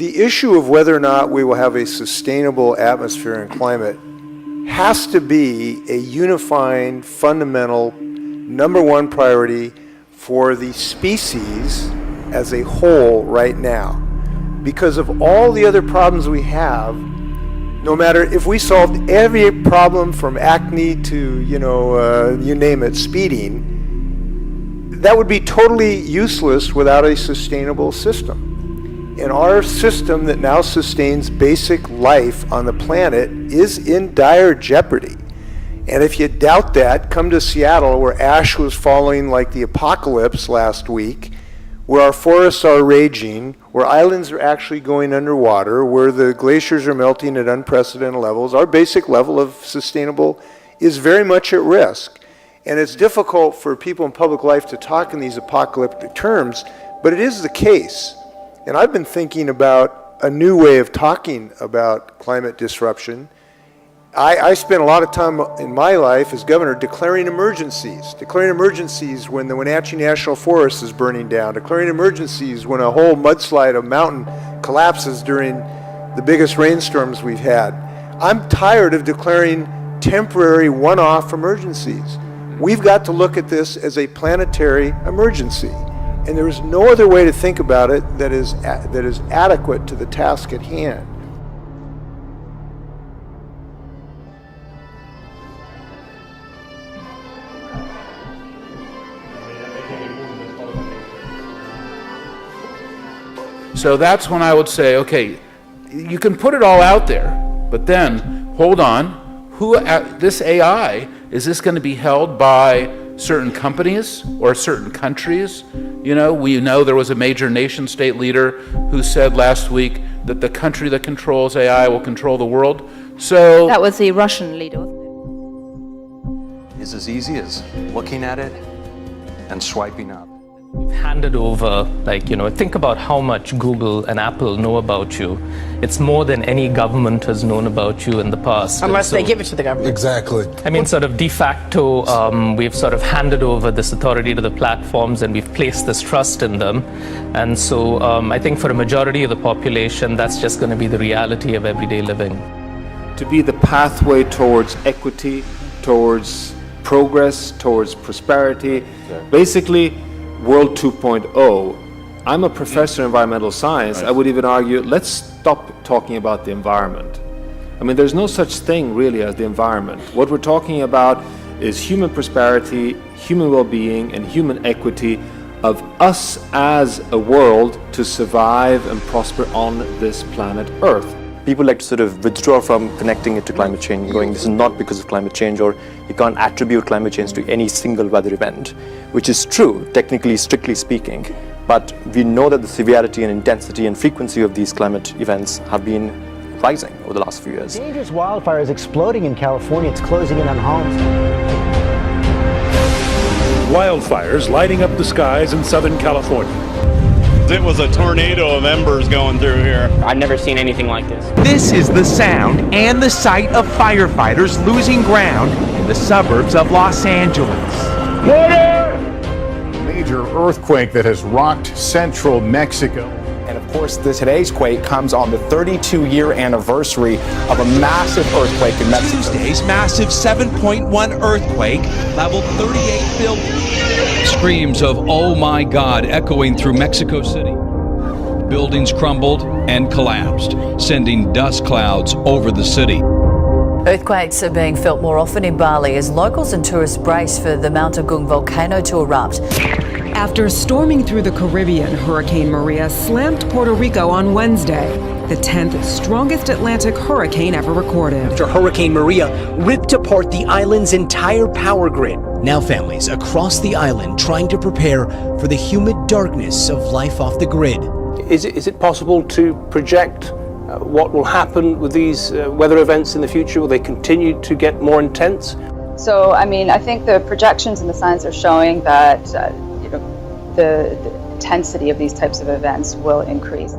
the issue of whether or not we will have a sustainable atmosphere and climate has to be a unifying, fundamental, number one priority for the species as a whole right now. Because of all the other problems we have, no matter if we solved every problem from acne to, you name it, speeding, that would be totally useless without a sustainable system. And our system that now sustains basic life on the planet is in dire jeopardy. And if you doubt that, come to Seattle, where ash was falling like the apocalypse last week, where our forests are raging, where islands are actually going underwater, where the glaciers are melting at unprecedented levels. Our basic level of sustainable is very much at risk. And it's difficult for people in public life to talk in these apocalyptic terms, but it is the case. And I've been thinking about a new way of talking about climate disruption. I spent a lot of time in my life as governor declaring emergencies when the Wenatchee National Forest is burning down, declaring emergencies when a whole mudslide of mountain collapses during the biggest rainstorms we've had. I'm tired of declaring temporary one-off emergencies. We've got to look at this as a planetary emergency. And there is no other way to think about it that is adequate to the task at hand. So that's when I would say, okay, you can put it all out there, but then, hold on, this AI, is this going to be held by certain companies or certain countries? We know there was a major nation-state leader who said last week that the country that controls AI will control the world. So that was the Russian leader. It's as easy as looking at it and swiping up. We've handed over, think about how much Google and Apple know about you. It's more than any government has known about you in the past. Unless they give it to the government. Exactly. Sort of de facto, we've sort of handed over this authority to the platforms and we've placed this trust in them. And so I think for a majority of the population, that's just going to be the reality of everyday living. To be the pathway towards equity, towards progress, towards prosperity, basically, World 2.0. I'm a professor of environmental science. Right. I would even argue, let's stop talking about the environment. There's no such thing really as the environment. What we're talking about is human prosperity, human well-being, and human equity of us as a world to survive and prosper on this planet Earth. People like to sort of withdraw from connecting it to climate change, going, this is not because of climate change, or you can't attribute climate change to any single weather event, which is true, technically, strictly speaking. But we know that the severity and intensity and frequency of these climate events have been rising over the last few years. Dangerous wildfire is exploding in California. It's closing in on homes. Wildfires lighting up the skies in Southern California. It was a tornado of embers going through here. I've never seen anything like this. This is the sound and the sight of firefighters losing ground in the suburbs of Los Angeles. A major earthquake that has rocked central Mexico. And of course, today's quake comes on the 32-year anniversary of a massive earthquake in Mexico. Tuesday's massive 7.1 earthquake leveled 38 buildings. Screams of "Oh my God" echoing through Mexico City. Buildings crumbled and collapsed, sending dust clouds over the city. Earthquakes are being felt more often in Bali as locals and tourists brace for the Mount Agung volcano to erupt. After storming through the Caribbean, Hurricane Maria slammed Puerto Rico on Wednesday, the 10th strongest Atlantic hurricane ever recorded. After Hurricane Maria ripped apart the island's entire power grid. Now families across the island trying to prepare for the humid darkness of life off the grid. Is it possible to project what will happen with these weather events in the future? Will they continue to get more intense? So, I think the projections and the science are showing that the intensity of these types of events will increase.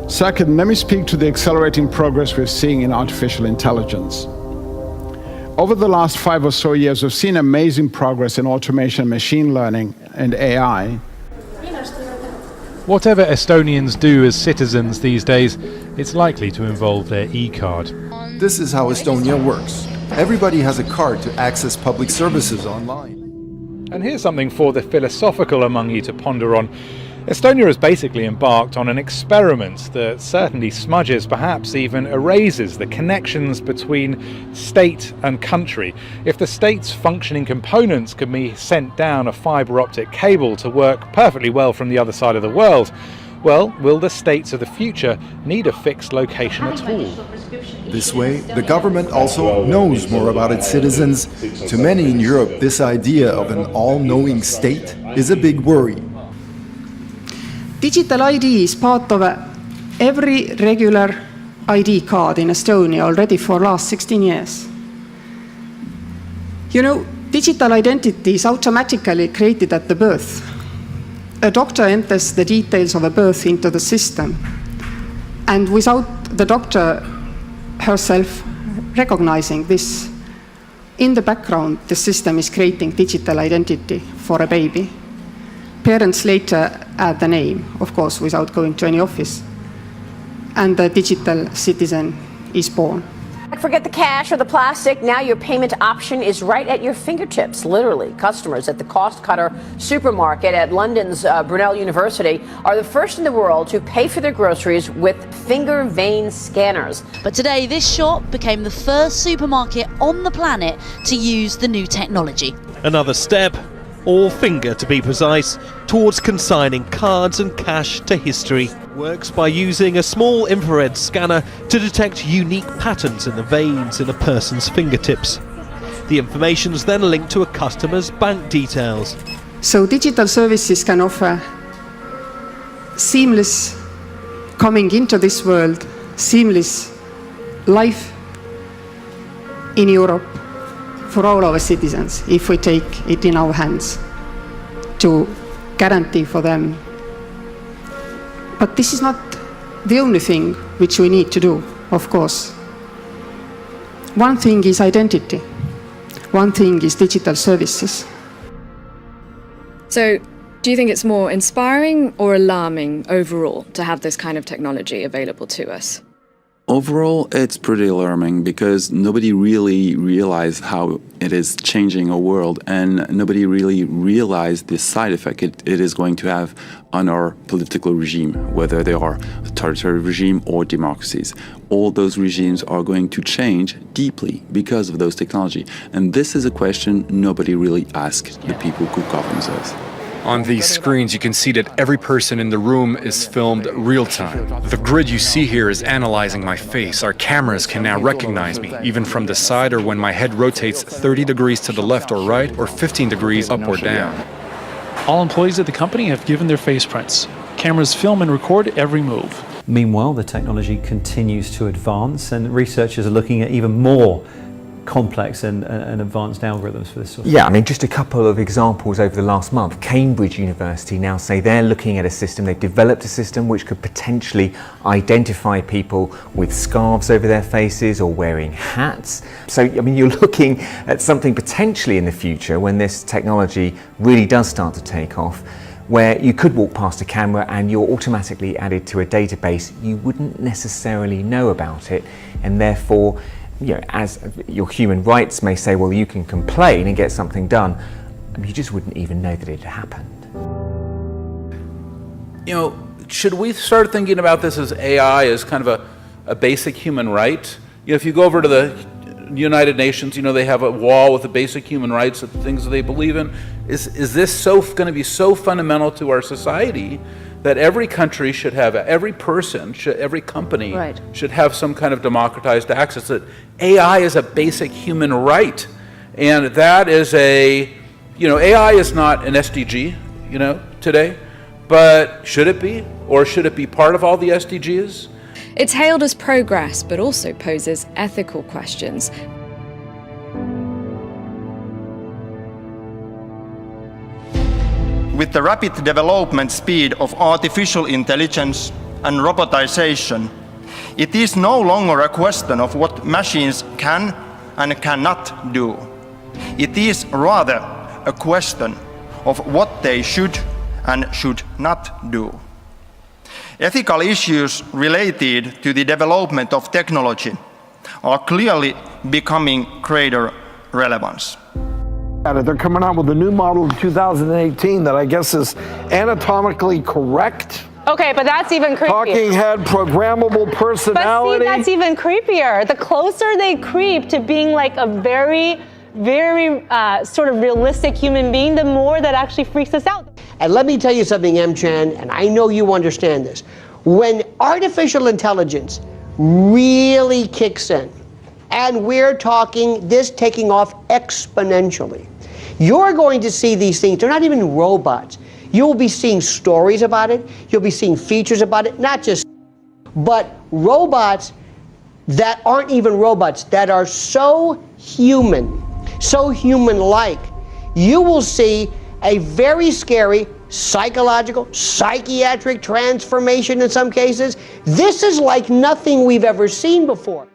Second, let me speak to the accelerating progress we're seeing in artificial intelligence. Over the last 5 or so years, we've seen amazing progress in automation, machine learning, and AI. Whatever Estonians do as citizens these days, it's likely to involve their e-card. This is how Estonia works. Everybody has a card to access public services online. And here's something for the philosophical among you to ponder on. Estonia has basically embarked on an experiment that certainly smudges, perhaps even erases, the connections between state and country. If the state's functioning components can be sent down a fibre optic cable to work perfectly well from the other side of the world, well, will the states of the future need a fixed location at all? This way, the government also knows more about its citizens. To many in Europe, this idea of an all-knowing state is a big worry. Digital ID is part of every regular ID card in Estonia already for the last 16 years. You know, digital identity is automatically created at the birth. A doctor enters the details of a birth into the system, and without the doctor herself recognizing this, in the background, the system is creating digital identity for a baby. Parents later add the name, of course, without going to any office, and the digital citizen is born. Forget the cash or the plastic. Now your payment option is right at your fingertips, literally. Customers at the Cost Cutter supermarket at London's Brunel University are the first in the world to pay for their groceries with finger vein scanners. But today, this shop became the first supermarket on the planet to use the new technology. Another step, or finger to be precise, towards consigning cards and cash to history. Works by using a small infrared scanner to detect unique patterns in the veins in a person's fingertips. The information is then linked to a customer's bank details. So digital services can offer seamless coming into this world, seamless life in Europe for all our citizens, if we take it in our hands to guarantee for them. But this is not the only thing which we need to do, of course. One thing is identity. One thing is digital services. So, do you think it's more inspiring or alarming overall to have this kind of technology available to us? Overall, it's pretty alarming because nobody really realized how it is changing our world, and nobody really realized the side effect it is going to have on our political regime, whether they are authoritarian regime or democracies. All those regimes are going to change deeply because of those technology. And this is a question nobody really asked the people who govern us. On these screens, you can see that every person in the room is filmed real time. The grid you see here is analyzing my face. Our cameras can now recognize me, even from the side or when my head rotates 30 degrees to the left or right, or 15 degrees up or down. All employees at the company have given their face prints. Cameras film and record every move. Meanwhile, the technology continues to advance, and researchers are looking at even more complex and advanced algorithms for this sort of Yeah, I mean, just a couple of examples over the last month. Cambridge University now say they're looking at a system, they've developed a system which could potentially identify people with scarves over their faces or wearing hats. So, I mean, you're looking at something potentially in the future when this technology really does start to take off, where you could walk past a camera and you're automatically added to a database. You wouldn't necessarily know about it, and therefore, you know, as your human rights may say, well, you can complain and get something done, you just wouldn't even know that it happened. You know, should we start thinking about this as AI as kind of a basic human right? You know, if you go over to the United Nations, you know, they have a wall with the basic human rights, the things that they believe in. Is this going to be so fundamental to our society that every country should have, every person, every company should have some kind of democratized access, that AI is a basic human right? And that is AI is not an SDG, you know, today, but should it be? Or should it be part of all the SDGs? It's hailed as progress, but also poses ethical questions. With the rapid development speed of artificial intelligence and robotization, it is no longer a question of what machines can and cannot do. It is rather a question of what they should and should not do. Ethical issues related to the development of technology are clearly becoming greater relevance. They're coming out with a new model in 2018 that I guess is anatomically correct. Okay, but that's even creepier. Talking head, programmable personality. But see, that's even creepier. The closer they creep to being like a very, very sort of realistic human being, the more that actually freaks us out. And let me tell you something, M-Chan, and I know you understand this. When artificial intelligence really kicks in, and we're talking this taking off exponentially, you're going to see these things. They're not even robots. You'll be seeing stories about it. You'll be seeing features about it, not just, but robots that aren't even robots, that are so human-like. You will see a very scary psychological, psychiatric transformation in some cases. This is like nothing we've ever seen before.